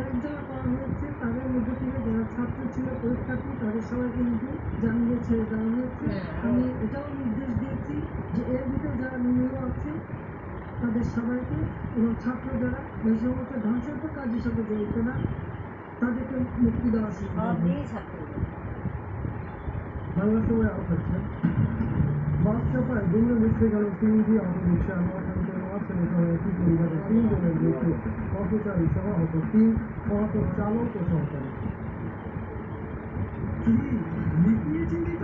একজোড়া করা হয়েছে, তাদের মধ্যে থেকে যারা ছাত্র ছিল পরীক্ষার্থী তাদের সবাইকে কিন্তু জামিনে ছেড়ে দেওয়া হয়েছে। আমি এটাও নির্দেশ দিয়েছি যে এর ভিতরে যারা নিরীহ আছে তাদের সবাইকে এবং ছাত্র যারা এই সমস্ত ধ্বংসাত্মক কাজের সাথে জড়িত না তাদেরকে মুক্তি দেওয়া বাংলা সময় আরো হচ্ছে মাছচাপায় দুমড়ে মুচড়ে গেল সিএনজি অটোরিকশা। নোয়াখালীতে নোয়াখালী একই পরিবারের 3 জনের মৃত্যু, পথচারী সহ আহত 3, আহত চালক ও সহকারী। নিয়ে চিন্তিত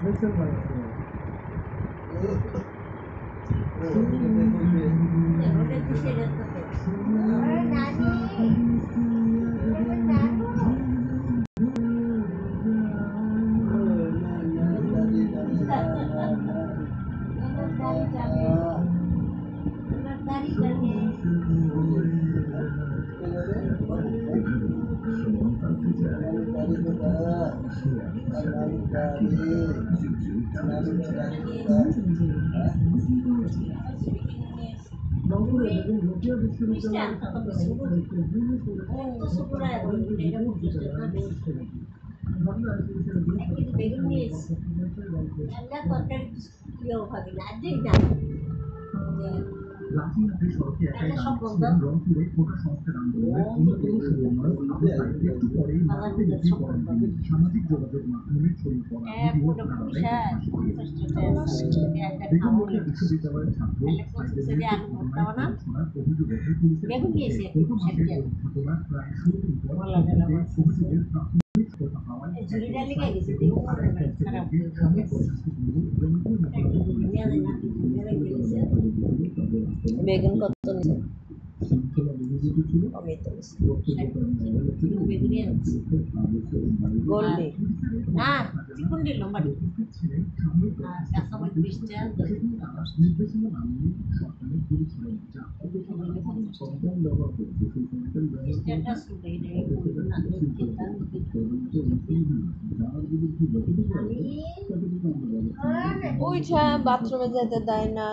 দেখছেন বাংলা সময়। লাঠিয়াতে সড়কে একাই দাঁড়িয়েছিলেন রংপুরে কোটা সংস্কার আন্দোলনের অন্যতম সমন্বয়ক আবু সাইদ। একটু পরেই মাটিতে বিক্রি করেন তিনি। সামাজিক যোগাযোগ মাধ্যমে ছড়িয়ে পড়া ভিডিও বেগম রোকেয়া বিশ্ববিদ্যালয়ের ছাত্র সাইদের ঘটনায় শোনার অভিযোগ ওঠে পুলিশের গত মাসে পরীক্ষার্থীরা প্রায় 16 দিন পর অভিযোগের প্রাথমিক কথা পাওয়ায় বেগুন কত গোল্ডি না চিকুন্ডি লম্বাটি ওইটা বাথরুমে যেতে দেয় না।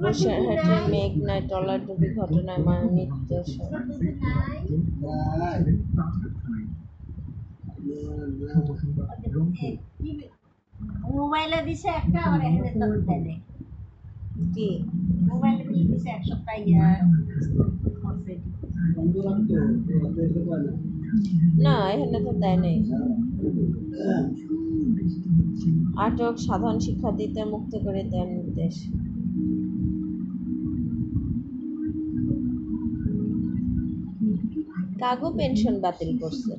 বসিরহাটের মেঘনায় ট্রলার ডুবি ঘটনায় মৃত্যু। মোবাইলে দিছে একটা আর এখানে তো দেয় কি মোবাইলে দিছে এক সপ্তাহ না এখানে তো দেয় নাই। আটক সাধারণ শিক্ষার্থীদের মুক্ত করে দেওয়ার নির্দেশ। কাগো পেনশন বাতিল করছে।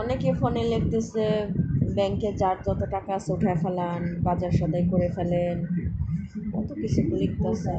অনেকে ফোনে লিখতেছে ব্যাংকে যার যত টাকা আছে উঠায় ফেলান, বাজার সদাই করে ফেলেন, কত কিছু লিখতেছে।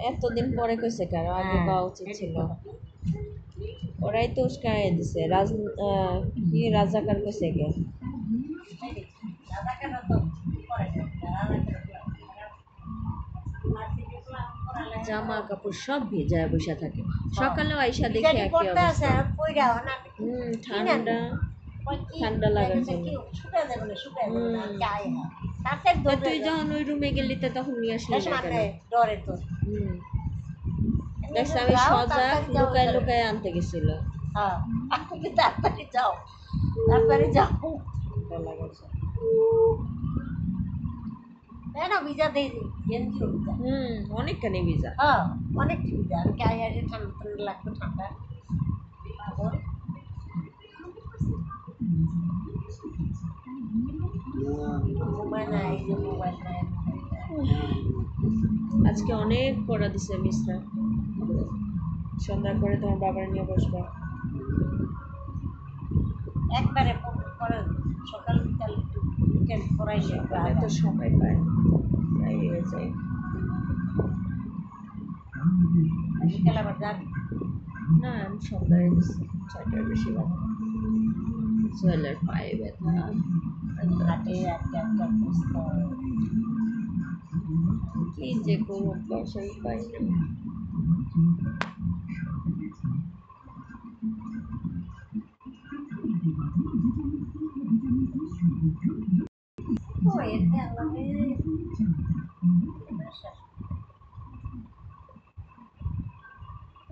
এতদিন পরে কইছে কারো আগে পাওয়া উচিত ছিল। ওরাই তো উস্কাই দিছে। কি রাজাকার কইছে কে? জামা কাপড় সব ভেজায় বসে থাকে। সকালেও আইসা দেখে একই অবস্থা। ঠান্ডা ঠান্ডা লাগার জন্য। তুই যখন ওই রুমে গেলি তখন নিয়ে আসলি দেখছি আমি সজা লুকায় লুকায় আনতে গেছিল। তাড়াতাড়ি যাও তাড়াতাড়ি যাও ভিজা দিয়ে অনেকখানি ভিজা। অনেকটি ভিজা। আমি ঠান্ডা ঠান্ডা লাগতো ঠান্ডা আজকে অনেক পড়া দিছে মিসরা। সন্ধ্যার পরে তোমার বাবার নিয়ে বসবা। একবারে পরে সকাল বিকাল একটু উইকেন্ড পড়াইলে একটু সকালে তো আগায়। সবাই পায়, প্রায় হয়ে যায়। বিকাল আবার যাবি না আমি সন্ধ্যায় গেছি, 6টার বেশি লাগে। সোহেলের পায়ে ব্যথা। হাটে আটকে আটকে বসতে হয়। কি যে করবো, বাসায় পাই না। ও এতে আমাকে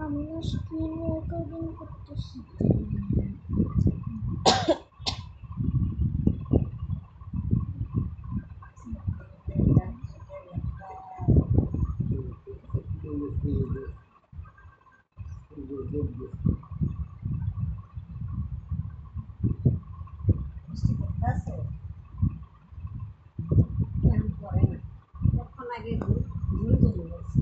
আমি না স্ক্রিন রেকর্ডিং করতেছি। আছে পরে না কখন আগে ধুয়ে ধরে গেছে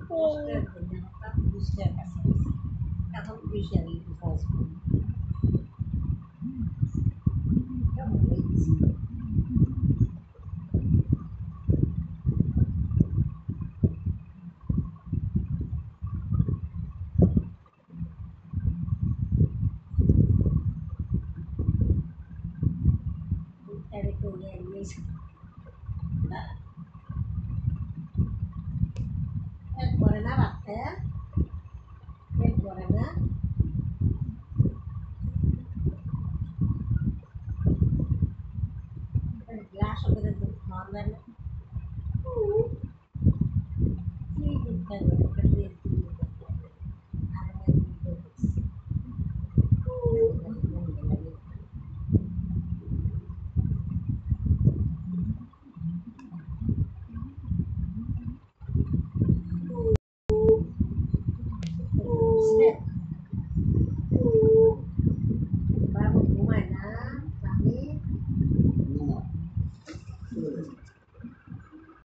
কষ্টের দিনে হঠাৎ বৃষ্টির কাছে এখন বৃষ্টি আর একটু বসবো কেমন হয়েছি তারে করে নিয়েছি একবারে না রাখতে একবারে না গ্লাস ওদের দুধ খাওয়া যায় না কি দুধ খাই